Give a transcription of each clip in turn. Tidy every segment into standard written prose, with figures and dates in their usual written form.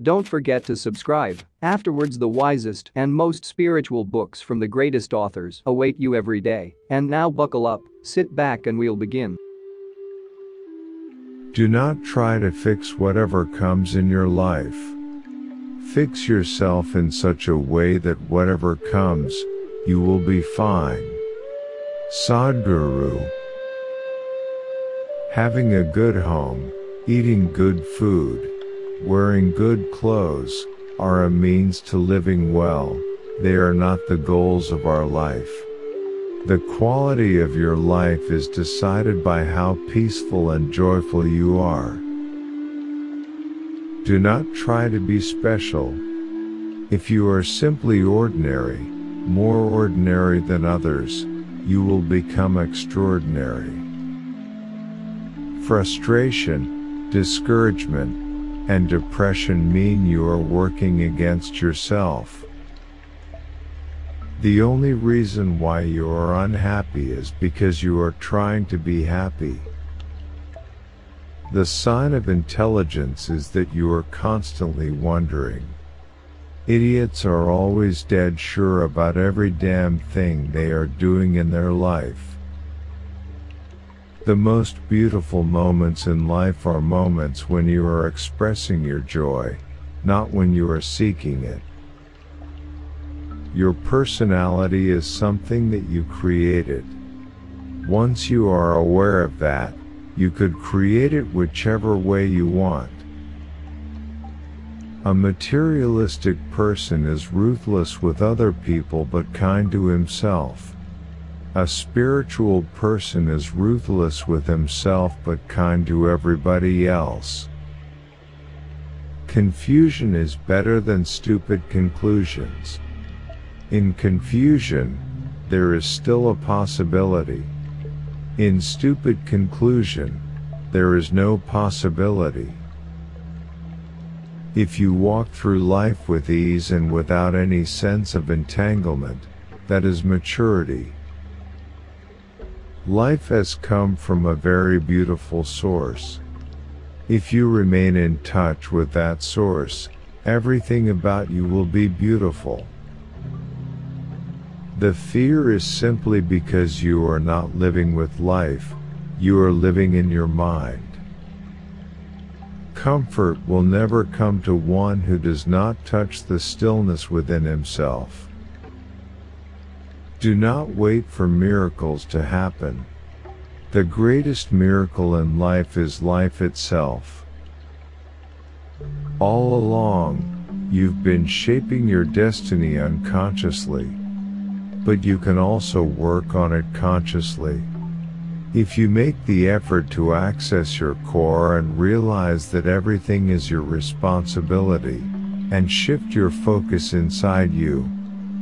Don't forget to subscribe. Afterwards, the wisest and most spiritual books from the greatest authors await you every day. And now buckle up, sit back and we'll begin. Do not try to fix whatever comes in your life. Fix yourself in such a way that whatever comes, you will be fine. Sadhguru. Having a good home, eating good food, wearing good clothes, are a means to living well. They are not the goals of our life. The quality of your life is decided by how peaceful and joyful you are. Do not try to be special. If you are simply ordinary, more ordinary than others, you will become extraordinary. Frustration, discouragement, and depression mean you are working against yourself. The only reason why you are unhappy is because you are trying to be happy. The sign of intelligence is that you are constantly wondering. Idiots are always dead sure about every damn thing they are doing in their life. The most beautiful moments in life are moments when you are expressing your joy, not when you are seeking it. Your personality is something that you created. Once you are aware of that, you could create it whichever way you want. A materialistic person is ruthless with other people but kind to himself. A spiritual person is ruthless with himself but kind to everybody else. Confusion is better than stupid conclusions. In confusion, there is still a possibility. In stupid conclusion, there is no possibility. If you walk through life with ease and without any sense of entanglement, that is maturity. Life has come from a very beautiful source. If you remain in touch with that source, everything about you will be beautiful. The fear is simply because you are not living with life, you are living in your mind. Comfort will never come to one who does not touch the stillness within himself. Do not wait for miracles to happen. The greatest miracle in life is life itself. All along, you've been shaping your destiny unconsciously. But you can also work on it consciously. If you make the effort to access your core and realize that everything is your responsibility, and shift your focus inside you,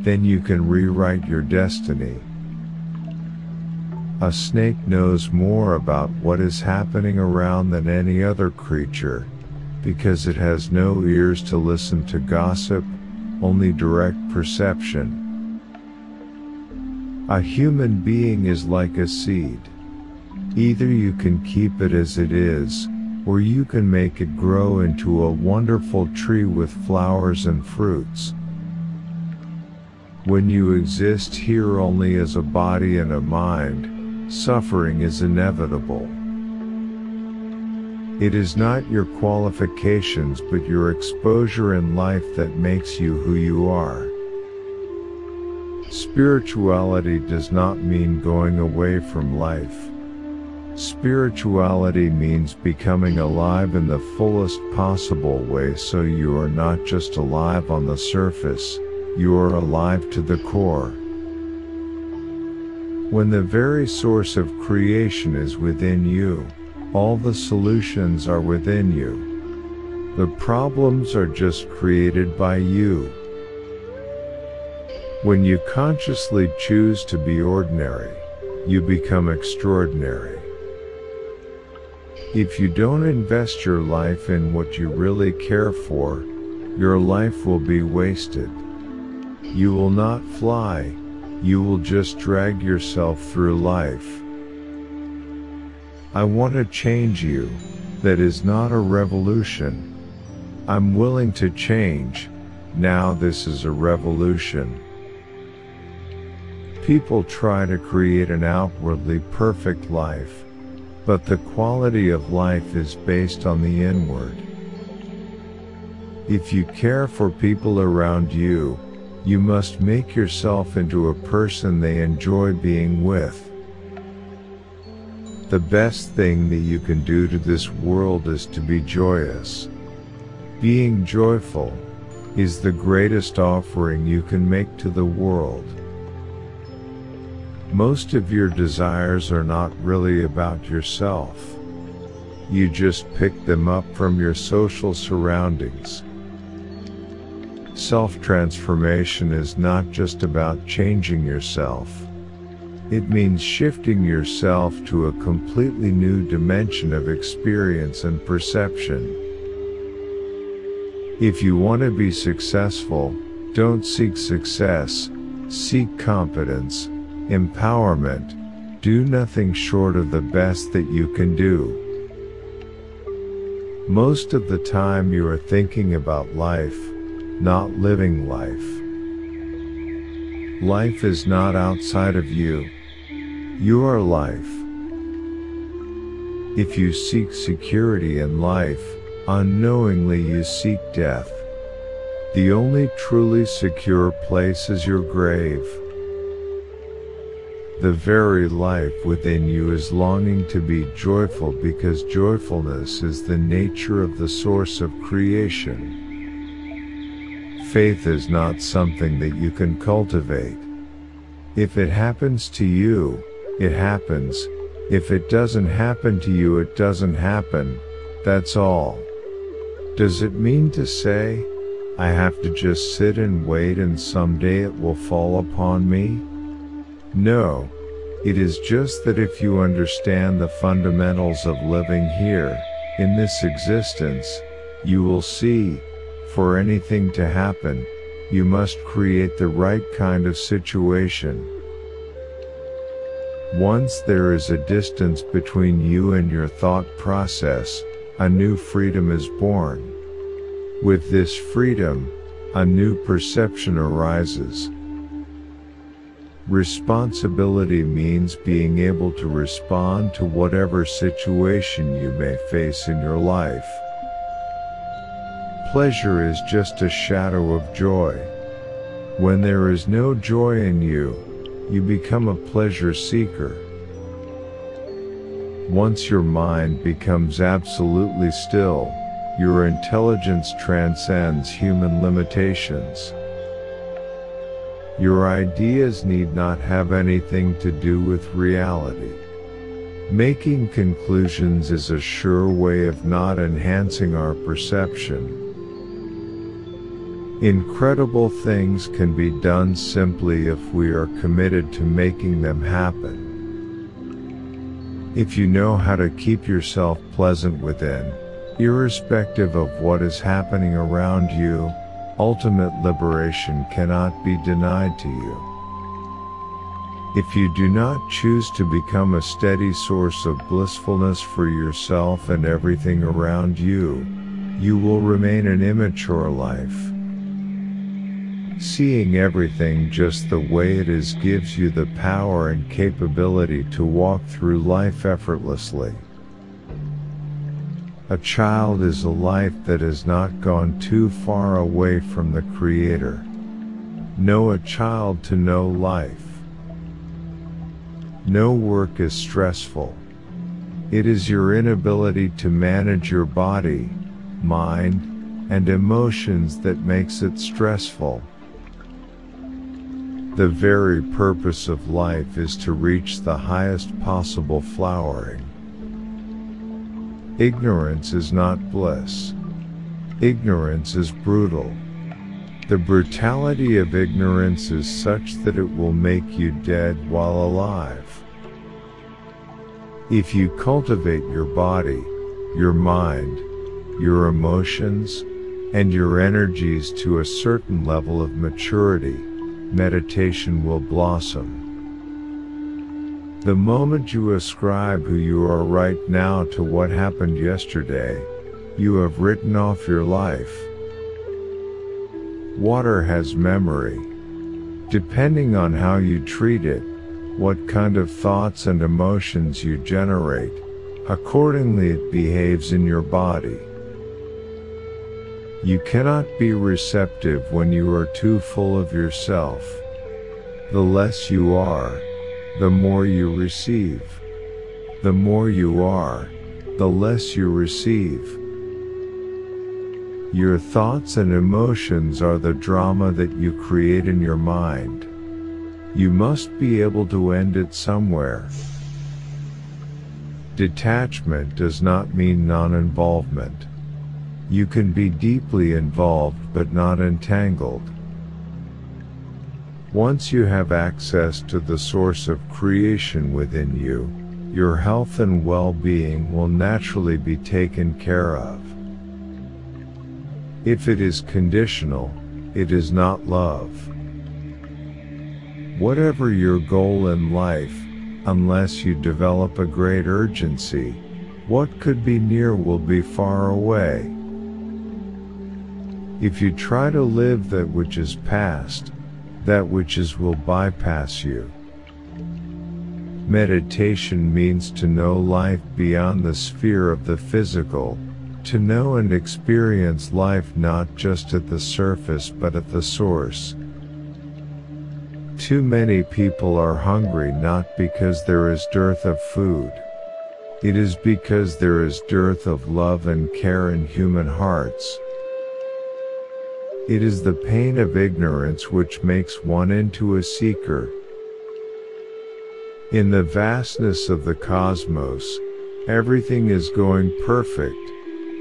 then you can rewrite your destiny. A snake knows more about what is happening around than any other creature, because it has no ears to listen to gossip, only direct perception. A human being is like a seed. Either you can keep it as it is, or you can make it grow into a wonderful tree with flowers and fruits. When you exist here only as a body and a mind, suffering is inevitable. It is not your qualifications but your exposure in life that makes you who you are. Spirituality does not mean going away from life. Spirituality means becoming alive in the fullest possible way, so you are not just alive on the surface, you are alive to the core. When the very source of creation is within you, all the solutions are within you. The problems are just created by you. When you consciously choose to be ordinary, you become extraordinary. If you don't invest your life in what you really care for, your life will be wasted. You will not fly, you will just drag yourself through life. I want to change you. That is not a revolution. I'm willing to change. Now this is a revolution. People try to create an outwardly perfect life, but the quality of life is based on the inward. If you care for people around you, you must make yourself into a person they enjoy being with. The best thing that you can do to this world is to be joyous. Being joyful is the greatest offering you can make to the world. Most of your desires are not really about yourself. You just pick them up from your social surroundings. Self-transformation is not just about changing yourself. It means shifting yourself to a completely new dimension of experience and perception. If you want to be successful, don't seek success, seek competence, empowerment. Do nothing short of the best that you can do. Most of the time you are thinking about life, not living life. Life is not outside of you. You are life. If you seek security in life, unknowingly you seek death. The only truly secure place is your grave. The very life within you is longing to be joyful because joyfulness is the nature of the source of creation. Faith is not something that you can cultivate. If it happens to you, it happens. If it doesn't happen to you, it doesn't happen. That's all. Does it mean to say, I have to just sit and wait and someday it will fall upon me? No. It is just that if you understand the fundamentals of living here, in this existence, you will see, for anything to happen, you must create the right kind of situation. Once there is a distance between you and your thought process, a new freedom is born. With this freedom, a new perception arises. Responsibility means being able to respond to whatever situation you may face in your life. Pleasure is just a shadow of joy. When there is no joy in you, you become a pleasure seeker. Once your mind becomes absolutely still, your intelligence transcends human limitations. Your ideas need not have anything to do with reality. Making conclusions is a sure way of not enhancing our perception. Incredible things can be done simply if we are committed to making them happen. If you know how to keep yourself pleasant within, irrespective of what is happening around you, ultimate liberation cannot be denied to you. If you do not choose to become a steady source of blissfulness for yourself and everything around you, you will remain an immature life. Seeing everything just the way it is gives you the power and capability to walk through life effortlessly. A child is a life that has not gone too far away from the Creator. Know a child to know life. No work is stressful. It is your inability to manage your body, mind, and emotions that makes it stressful. The very purpose of life is to reach the highest possible flowering. Ignorance is not bliss. Ignorance is brutal. The brutality of ignorance is such that it will make you dead while alive. If you cultivate your body, your mind, your emotions, and your energies to a certain level of maturity, meditation will blossom. The moment you ascribe who you are right now to what happened yesterday, you have written off your life. Water has memory. Depending on how you treat it, what kind of thoughts and emotions you generate, accordingly it behaves in your body. You cannot be receptive when you are too full of yourself. The less you are, the more you receive. The more you are, the less you receive. Your thoughts and emotions are the drama that you create in your mind. You must be able to end it somewhere. Detachment does not mean non-involvement. You can be deeply involved but not entangled. Once you have access to the source of creation within you, your health and well-being will naturally be taken care of. If it is conditional, it is not love. Whatever your goal in life, unless you develop a great urgency, what could be near will be far away. If you try to live that which is past, that which is will bypass you. Meditation means to know life beyond the sphere of the physical, to know and experience life not just at the surface but at the source. Too many people are hungry not because there is dearth of food. It is because there is dearth of love and care in human hearts. It is the pain of ignorance which makes one into a seeker. In the vastness of the cosmos, everything is going perfect,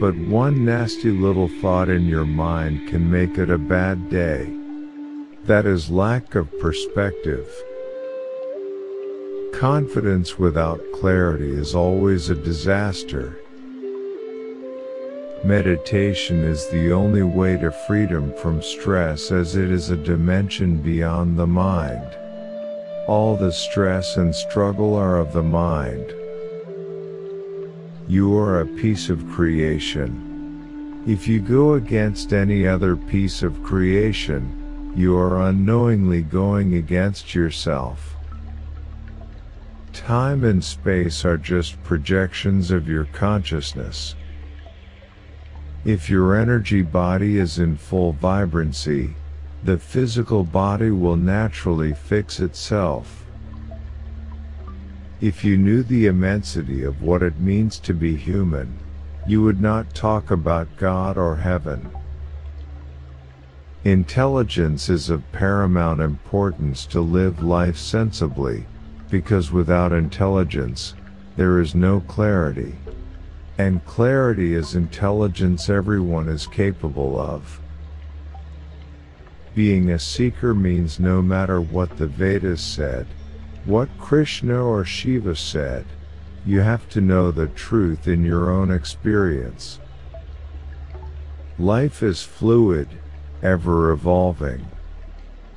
but one nasty little thought in your mind can make it a bad day. That is lack of perspective. Confidence without clarity is always a disaster. Meditation is the only way to freedom from stress, as it is a dimension beyond the mind. All the stress and struggle are of the mind. You are a piece of creation. If you go against any other piece of creation, you are unknowingly going against yourself. Time and space are just projections of your consciousness. If your energy body is in full vibrancy, the physical body will naturally fix itself. If you knew the immensity of what it means to be human, you would not talk about God or heaven. Intelligence is of paramount importance to live life sensibly, because without intelligence, there is no clarity. And clarity is intelligence everyone is capable of. Being a seeker means no matter what the Vedas said, what Krishna or Shiva said, you have to know the truth in your own experience. Life is fluid, ever evolving.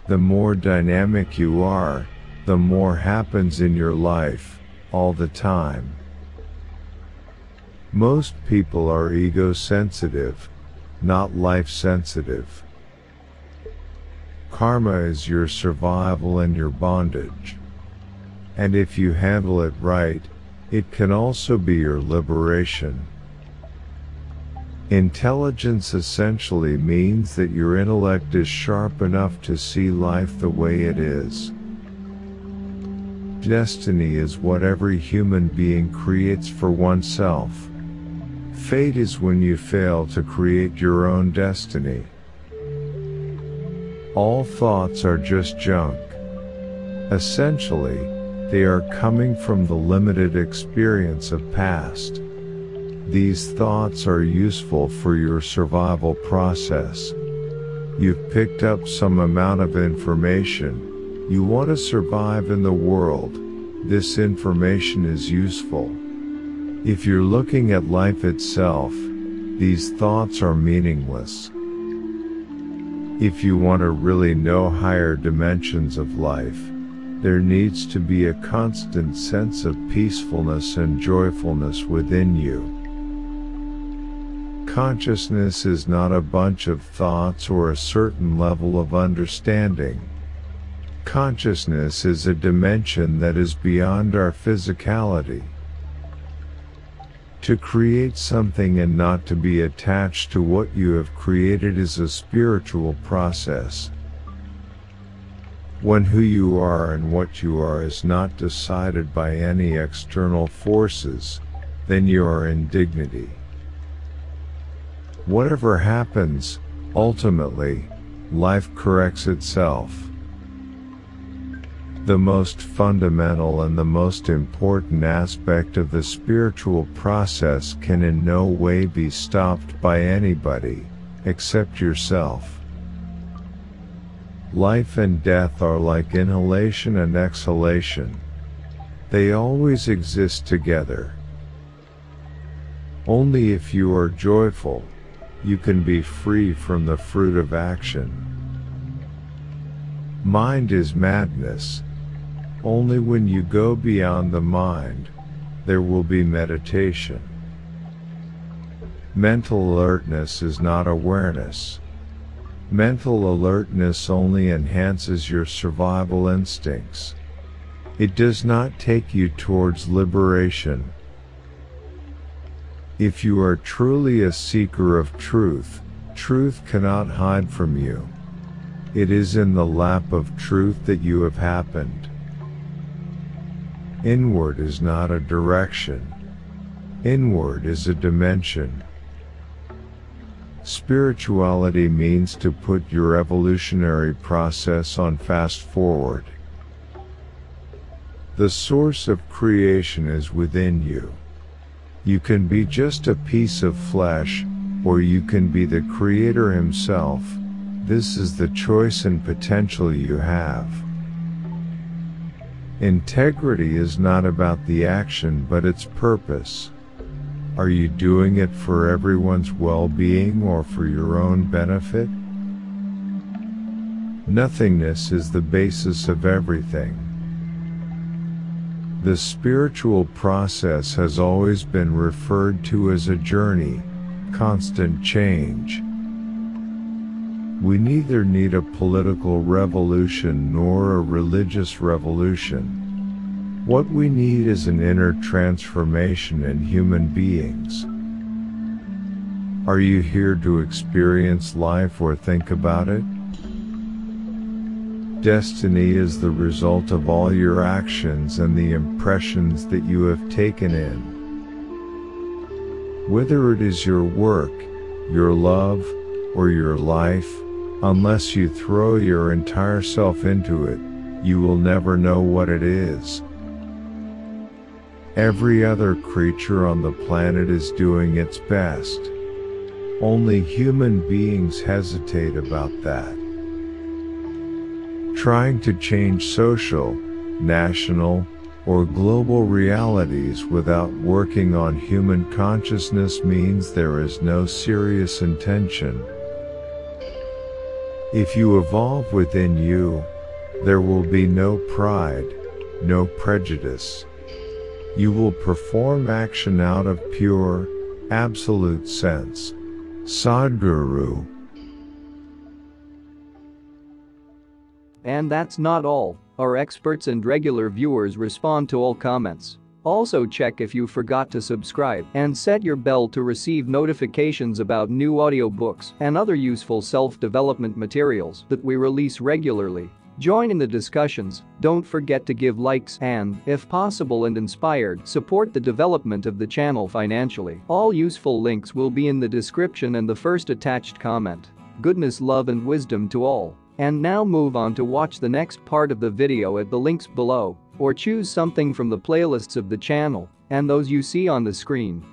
The more dynamic you are, the more happens in your life, all the time. Most people are ego-sensitive, not life-sensitive. Karma is your survival and your bondage. And if you handle it right, it can also be your liberation. Intelligence essentially means that your intellect is sharp enough to see life the way it is. Destiny is what every human being creates for oneself. Fate is when you fail to create your own destiny. All thoughts are just junk. Essentially, they are coming from the limited experience of past. These thoughts are useful for your survival process. You've picked up some amount of information. You want to survive in the world. This information is useful. If you're looking at life itself, these thoughts are meaningless. If you want to really know higher dimensions of life, there needs to be a constant sense of peacefulness and joyfulness within you. Consciousness is not a bunch of thoughts or a certain level of understanding. Consciousness is a dimension that is beyond our physicality. To create something and not to be attached to what you have created is a spiritual process. When who you are and what you are is not decided by any external forces, then you are in dignity. Whatever happens, ultimately, life corrects itself. The most fundamental and the most important aspect of the spiritual process can in no way be stopped by anybody, except yourself. Life and death are like inhalation and exhalation. They always exist together. Only if you are joyful, you can be free from the fruit of action. Mind is madness. Only when you go beyond the mind, there will be meditation. Mental alertness is not awareness. Mental alertness only enhances your survival instincts. It does not take you towards liberation. If you are truly a seeker of truth, truth cannot hide from you. It is in the lap of truth that you have happened. Inward is not a direction. Inward is a dimension. Spirituality means to put your evolutionary process on fast forward. The source of creation is within you. You can be just a piece of flesh, or you can be the Creator Himself. This is the choice and potential you have. Integrity is not about the action but its purpose. Are you doing it for everyone's well-being or for your own benefit? Nothingness is the basis of everything. The spiritual process has always been referred to as a journey, constant change. We neither need a political revolution nor a religious revolution. What we need is an inner transformation in human beings. Are you here to experience life or think about it? Destiny is the result of all your actions and the impressions that you have taken in. Whether it is your work, your love, or your life, unless you throw your entire self into it, you will never know what it is. Every other creature on the planet is doing its best. Only human beings hesitate about that. Trying to change social, national, or global realities without working on human consciousness means there is no serious intention. If you evolve within you, there will be no pride, no prejudice. You will perform action out of pure, absolute sense. Sadhguru. And that's not all. Our experts and regular viewers respond to all comments. Also check if you forgot to subscribe and set your bell to receive notifications about new audiobooks and other useful self-development materials that we release regularly. Join in the discussions, don't forget to give likes and, if possible and inspired, support the development of the channel financially. All useful links will be in the description and the first attached comment. Goodness, love and wisdom to all. And now move on to watch the next part of the video at the links below, or choose something from the playlists of the channel and those you see on the screen.